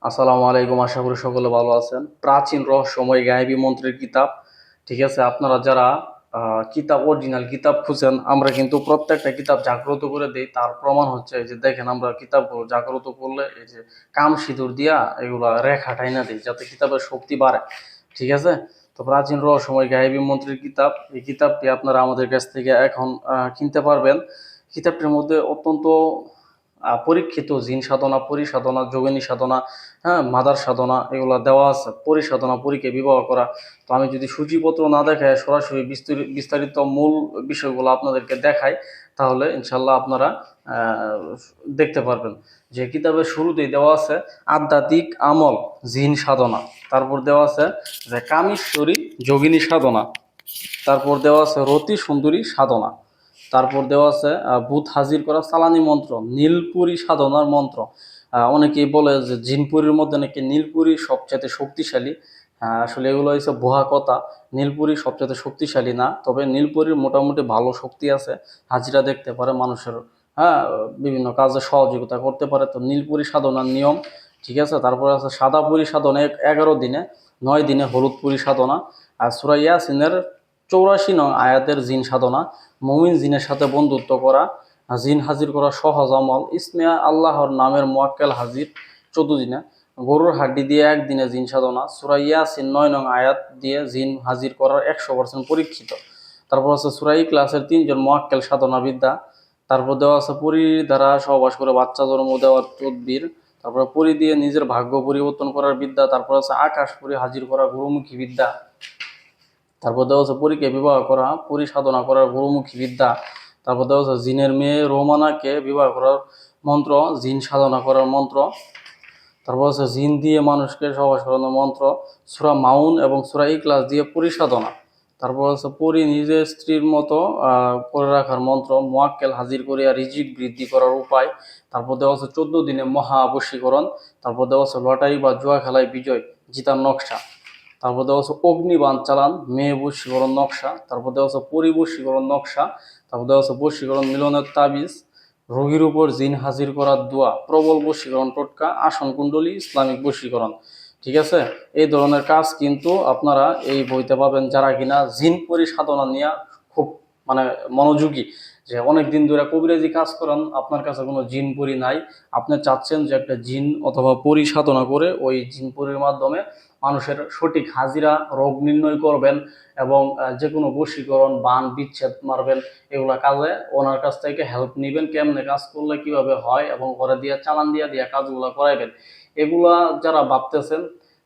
আসসালামু আলাইকুম, আশা করি সকলে ভালো আছেন। প্রাচীন রহস্যময় গায়েবী মন্ত্রের কিতাব, ঠিক আছে। আপনারা যারা কিতাব, অরিজিনাল কিতাব খুঁজেন, আমরা কিন্তু প্রত্যেকটা কিতাব জাগ্রত করে দিই। তার প্রমাণ হচ্ছে এই যে দেখেন, আমরা কিতাবগুলো জাগ্রত করলে এই যে কাম সিঁদুর দিয়া এগুলা রেখা টাইনা দিই যাতে কিতাবের শক্তি বাড়ে, ঠিক আছে। তো প্রাচীন রহস্যময় গায়েবী মন্ত্রের কিতাব, এই কিতাবটি আপনারা আমাদের কাছ থেকে এখন কিনতে পারবেন। কিতাবটির মধ্যে অত্যন্ত পরীক্ষিত জিন সাধনা, পরিসাধনা, যোগিনী সাধনা, হ্যাঁ, মাদার সাধনা এগুলা দেওয়া আছে। পরিসাধনা, পরীকে বিবাহ করা। তো আমি যদি সূচিপত্র না দেখায় সরাসরি বিস্তারিত মূল বিষয়গুলো আপনাদেরকে দেখাই, তাহলে ইনশাল্লাহ আপনারা দেখতে পারবেন। যে কিতাবের শুরুতেই দেওয়া আছে আধ্যাত্মিক আমল, জিন সাধনা। তারপর দেওয়া আছে যে কামেশ্বরী যোগিনী সাধনা। তারপর দেওয়া আছে রতি সুন্দরী সাধনা। তারপর দেওয়া আছে ভূত হাজির করা চালানি মন্ত্র, নীলপুরী সাধনার মন্ত্র। অনেকেই বলে যে জিনপুরীর মধ্যে নাকি নীলপুরী সবচেয়ে শক্তিশালী। আসলে এগুলো হচ্ছে ভুয়া কথা। নীলপুরী সবচেয়ে শক্তিশালী না, তবে নীলপুরীর মোটামুটি ভালো শক্তি আছে। হাজিরা দেখতে পারে মানুষের, হ্যাঁ, বিভিন্ন কাজে সহযোগিতা করতে পারে। তো নীলপুরী সাধনার নিয়ম, ঠিক আছে। তারপর আছে সাদাপুরী সাধনা 11 দিনে, 9 দিনে হলুদপুরী সাধনা। আর সূরা ইয়াসিনের 84 নং আয়াতের জিন সাধনা, মুমিন জিনের সাথে বন্ধুত্ব করা, জিন হাজির করা সহজ আমল, ইসমিয়া আল্লাহর নামের মোয়াক্কেল হাজির 14 দিনে, গরুর হাড্ডি দিয়ে 1 দিনে জিন সাধনা, সূরা ইয়াসিন 9 নং আয়াত দিয়ে জিন হাজির করার 100% পরীক্ষিত। তারপর আছে সূরা ইখলাসের 3জন মোয়াক্কেল সাধনা বিদ্যা। তারপর দেওয়া আছে পরী দ্বারা সহবাস করে বাচ্চা জন্ম দেওয়ার তদবির। তারপরে পরী দিয়ে নিজের ভাগ্য পরিবর্তন করার বিদ্যা। তারপর আছে আকাশ পরী হাজির করা গুরুমুখী বিদ্যা। তারপর দেওয়া হচ্ছে পরীকে বিবাহ করা, পরী সাধনা করার গুরুমুখী বিদ্যা। তারপর দেওয়া হচ্ছে জিনের মেয়ে রোমানাকে বিবাহ করার মন্ত্র, জিন সাধনা করার মন্ত্র। তারপর হচ্ছে জিন দিয়ে মানুষকে সহবাস করানোর মন্ত্র, সূরা মাউন এবং সূরা ইখলাস দিয়ে পরী সাধনা। তারপর হচ্ছে পরী নিজের স্ত্রীর মতো করে রাখার মন্ত্র, মোয়াক্কেল হাজির করিয়া রিজিক বৃদ্ধি করার উপায়। তারপর দেওয়া হচ্ছে 14 দিনে মহা বশীকরণ। তারপর দেওয়া হচ্ছে লটারি বা জুয়া খেলায় বিজয় জিতার নকশা। তারপর দেওয়া হচ্ছে অগ্নিবাণ চালান, মেয়ে বশীকরণ নকশা। তারপর দেওয়া হচ্ছে পরী বশীকরণ নকশা। তারপর দেওয়া হচ্ছে বশীকরণ মিলনের তাবিজ, রোগীর উপর জিন হাজির করার দোয়া, প্রবল বশীকরণ টোটকা, আসন কুণ্ডলী, ইসলামিক বশীকরণ, ঠিক আছে। এই ধরনের কাজ কিন্তু আপনারা এই বইতে পাবেন। যারা কিনা জিন পরিসাধনা নিয়ে খুব মানে মনোযোগী, যে অনেক দিন ধরে কবিরাজি কাজ করেন, আপনার কাছে কোনো জিন পরি নাই, আপনি চাচ্ছেন যে একটা জিন অথবা পরিসাধনা করে ওই জিন পরির মাধ্যমে মানুষের সঠিক হাজিরা, রোগ নির্ণয় করবেন এবং যে কোনো বশীকরণ, বান বিচ্ছেদ মারবেন, এগুলা কাজে ওনার কাছ থেকে হেল্প নেবেন। কেমনে কাজ করলে কিভাবে হয় এবং ঘরে দিয়ে চালান দিয়া কাজগুলো করাইবেন। এগুলা যারা ভাবতেছেন,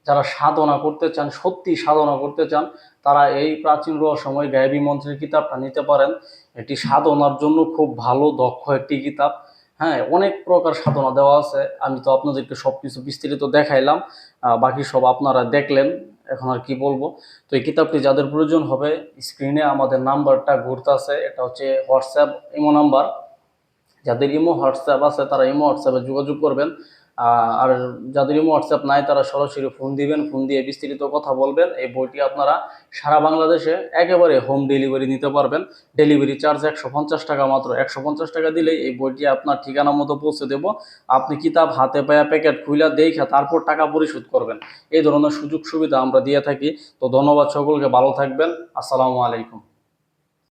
যারা সাধনা করতে চান, সত্যি সাধনা করতে চান, তারা এই প্রাচীন রহস্যময় গায়েবী মন্ত্রের কিতাবটা নিতে পারেন। এটি সাধনার জন্য খুব ভালো, দক্ষ একটি কিতাব। হ্যাঁ, অনেক প্রকার সাধনা দেওয়া আছে। আমি তো আপনাদেরকে সবকিছু বিস্তারিত দেখাইলাম, বাকি সব আপনারা দেখলেন। এখন আর কি বলবো। তো এই কিতাবটি যাদের প্রয়োজন হবে, স্ক্রিনে আমাদের নাম্বারটা ঘুরতেছে, এটা হচ্ছে হোয়াটসঅ্যাপ ইমো নাম্বার। যাদের ইমো হোয়াটসঅ্যাপ আছে তারা ইমো হোয়াটসঅ্যাপে যোগাযোগ করবেন। আর যাদের ইমো হোয়াটসঅ্যাপ নাই তারা সরাসরি ফোন দিবেন, ফোন দিয়ে বিস্তারিত কথা বলবেন। এই বইটি আপনারা সারা বাংলাদেশে একেবারে হোম ডেলিভারি নিতে পারবেন। ডেলিভারি চার্জ 150 টাকা, মাত্র 150 টাকা দিলেই এই বইটি আপনার ঠিকানা মতো পৌঁছে দেব। আপনি কিতাব হাতে পায়া প্যাকেট খুইলা দেখে তারপর টাকা পরিশোধ করবেন। এই ধরনের সুযোগ সুবিধা আমরা দিয়ে থাকি। তো ধন্যবাদ সকলকে, ভালো থাকবেন। আসসালামু আলাইকুম।